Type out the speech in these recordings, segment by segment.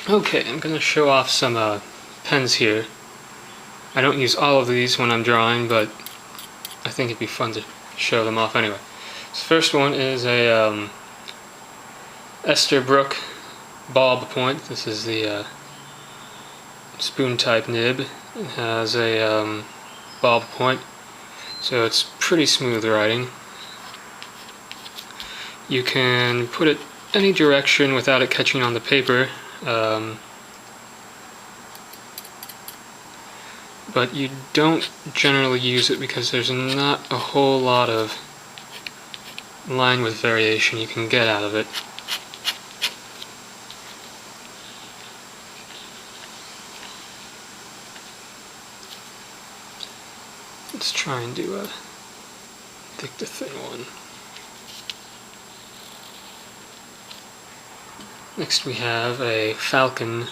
Okay, I'm going to show off some pens here. I don't use all of these when I'm drawing, but I think it'd be fun to show them off anyway. So the first one is a Esterbrook ballpoint. This is the spoon type nib. It has a ballpoint, so it's pretty smooth writing. You can put it any direction without it catching on the paper. But you don't generally use it because there's not a whole lot of line width variation you can get out of it. Let's try and do a thick to thin one. Next we have a falcon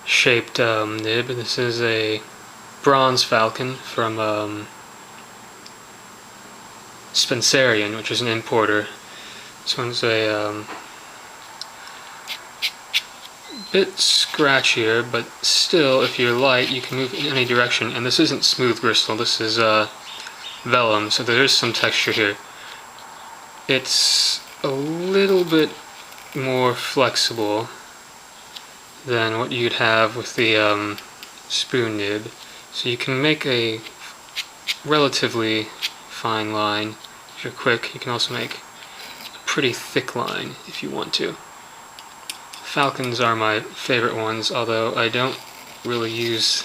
shaped nib. This is a bronze falcon from Spencerian, which is an importer. This one's a bit scratchier, but still, if you're light, you can move in any direction. And this isn't smooth bristle, this is vellum, so there is some texture here. It's a little bit more flexible than what you'd have with the spoon nib, so you can make a relatively fine line if you're quick. You can also make a pretty thick line if you want to. Falcons are my favorite ones, although I don't really use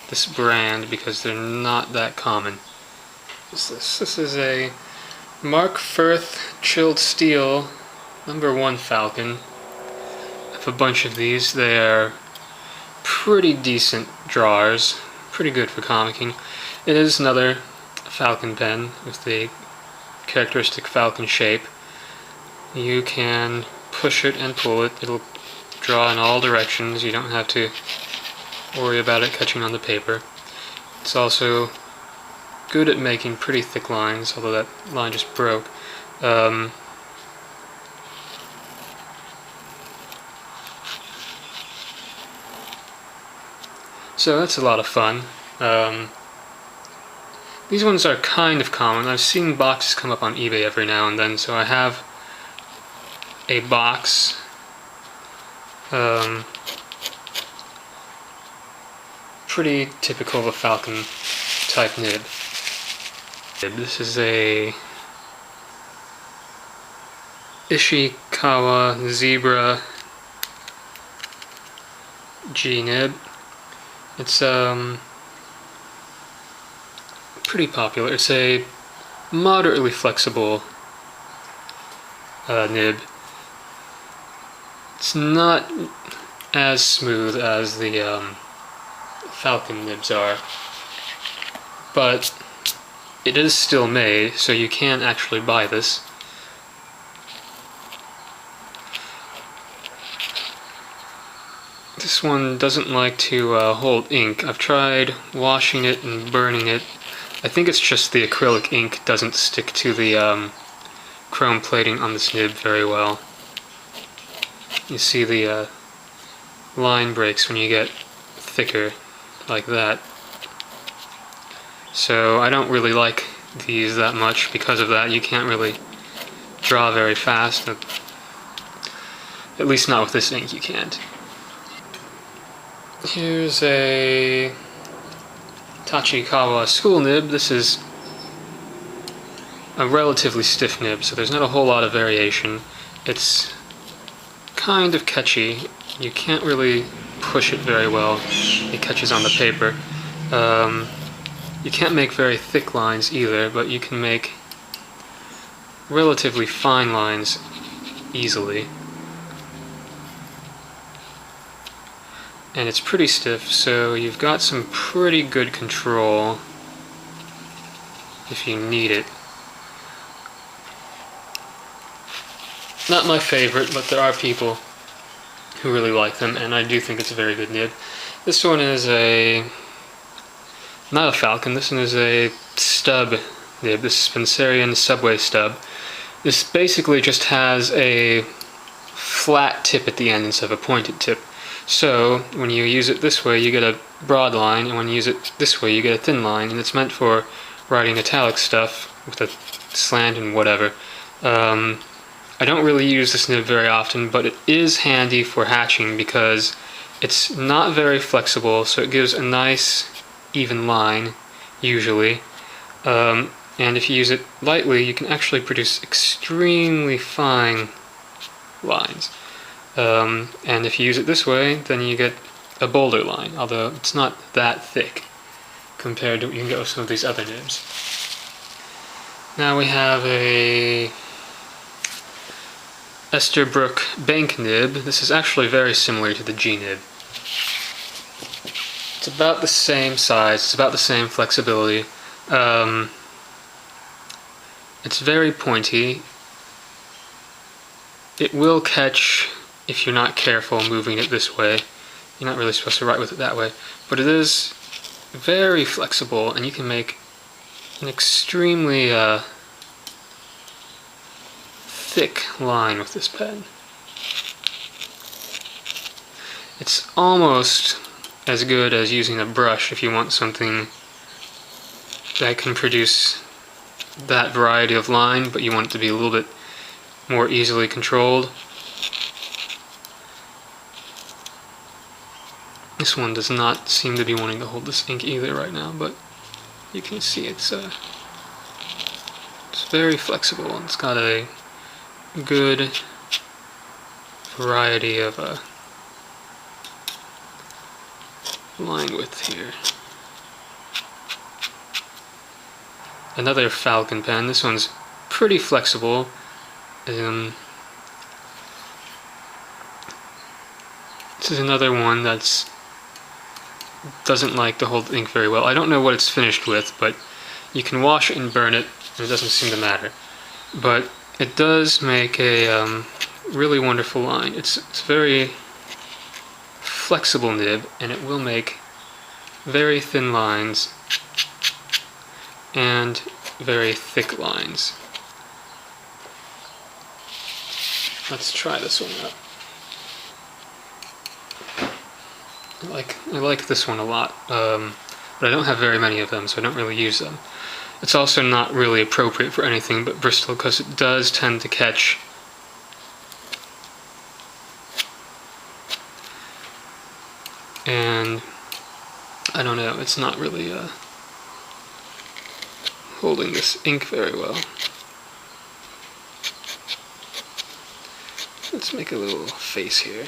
this brand because they're not that common. What's this? This is a Mark Firth chilled steel #1 falcon. I have a bunch of these. They are pretty decent drawers, pretty good for comicking. It is another falcon pen with the characteristic falcon shape. You can push it and pull it. It'll draw in all directions. You don't have to worry about it catching on the paper. It's also good at making pretty thick lines, although that line just broke. So that's a lot of fun. These ones are kind of common. I've seen boxes come up on eBay every now and then, so I have a box. Pretty typical of a falcon type nib. This is a Ishikawa Zebra G nib. It's pretty popular. It's a moderately flexible nib. It's not as smooth as the falcon nibs are, but it is still made, so you can actually buy this. This one doesn't like to hold ink. I've tried washing it and burning it. I think it's just the acrylic ink doesn't stick to the chrome plating on this nib very well. You see the line breaks when you get thicker like that. So I don't really like these that much because of that. You can't really draw very fast. At least not with this ink you can't. Here's a Tachikawa school nib. This is a relatively stiff nib, so there's not a whole lot of variation. It's kind of catchy. You can't really push it very well. It catches on the paper. You can't make very thick lines either, but you can make relatively fine lines easily. And it's pretty stiff, so you've got some pretty good control if you need it. Not my favorite, but there are people who really like them, and I do think it's a very good nib. This one is not a falcon, this one is a stub nib. This is Spencerian Subway stub. This basically just has a flat tip at the end instead of a pointed tip. So when you use it this way, you get a broad line, and when you use it this way, you get a thin line, and it's meant for writing italic stuff with a slant and whatever. I don't really use this nib very often, but it is handy for hatching because it's not very flexible, so it gives a nice even line, usually. And if you use it lightly, you can actually produce extremely fine lines. And if you use it this way, then you get a bolder line, although it's not that thick compared to what you can get with some of these other nibs. Now we have a Esterbrook bank nib. This is actually very similar to the G-nib. It's about the same size, it's about the same flexibility. It's very pointy. It will catch if you're not careful moving it this way. You're not really supposed to write with it that way. But it is very flexible, and you can make an extremely thick line with this pen. It's almost as good as using a brush if you want something that can produce that variety of line, but you want it to be a little bit more easily controlled. This one does not seem to be wanting to hold this ink either right now, but you can see it's very flexible, and it's got a good variety of line width here. Another Falcon pen. This one's pretty flexible. This is another one that's doesn't like to hold ink very well. I don't know what it's finished with, but you can wash it and burn it, and it doesn't seem to matter. But it does make a really wonderful line. It's a very flexible nib, and it will make very thin lines and very thick lines. Let's try this one out. I like this one a lot, but I don't have very many of them, so I don't really use them. It's also not really appropriate for anything but Bristol, because it does tend to catch and I don't know, it's not really holding this ink very well. Let's make a little face here.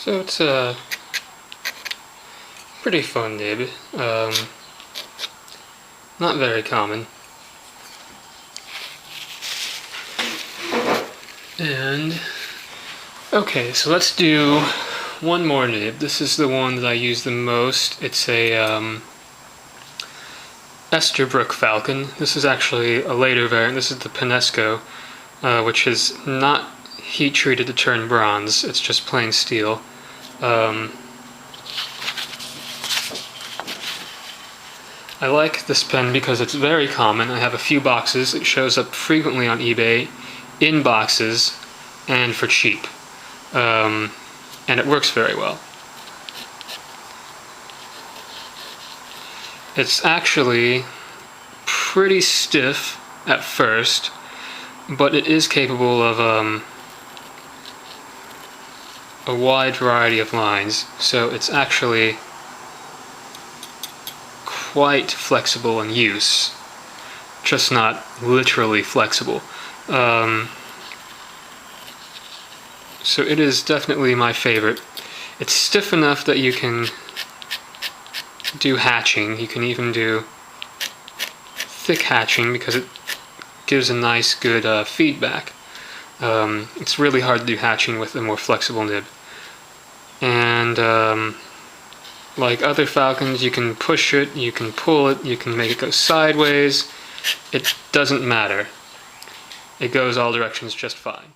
So it's a pretty fun nib, not very common. And okay, so let's do one more nib. This is the one that I use the most. It's a Esterbrook Falcon. This is actually a later variant. This is the Penesco, which is not heat treated to turn bronze. It's just plain steel. I like this pen because it's very common. I have a few boxes. It shows up frequently on eBay, in boxes, and for cheap. And it works very well. It's actually pretty stiff at first, but it is capable of a wide variety of lines, so it's actually quite flexible in use, just not literally flexible. So it is definitely my favorite. It's stiff enough that you can do hatching. You can even do thick hatching because it gives a nice, good feedback. It's really hard to do hatching with a more flexible nib. And like other falcons, you can push it, you can pull it, you can make it go sideways. It doesn't matter. It goes all directions just fine.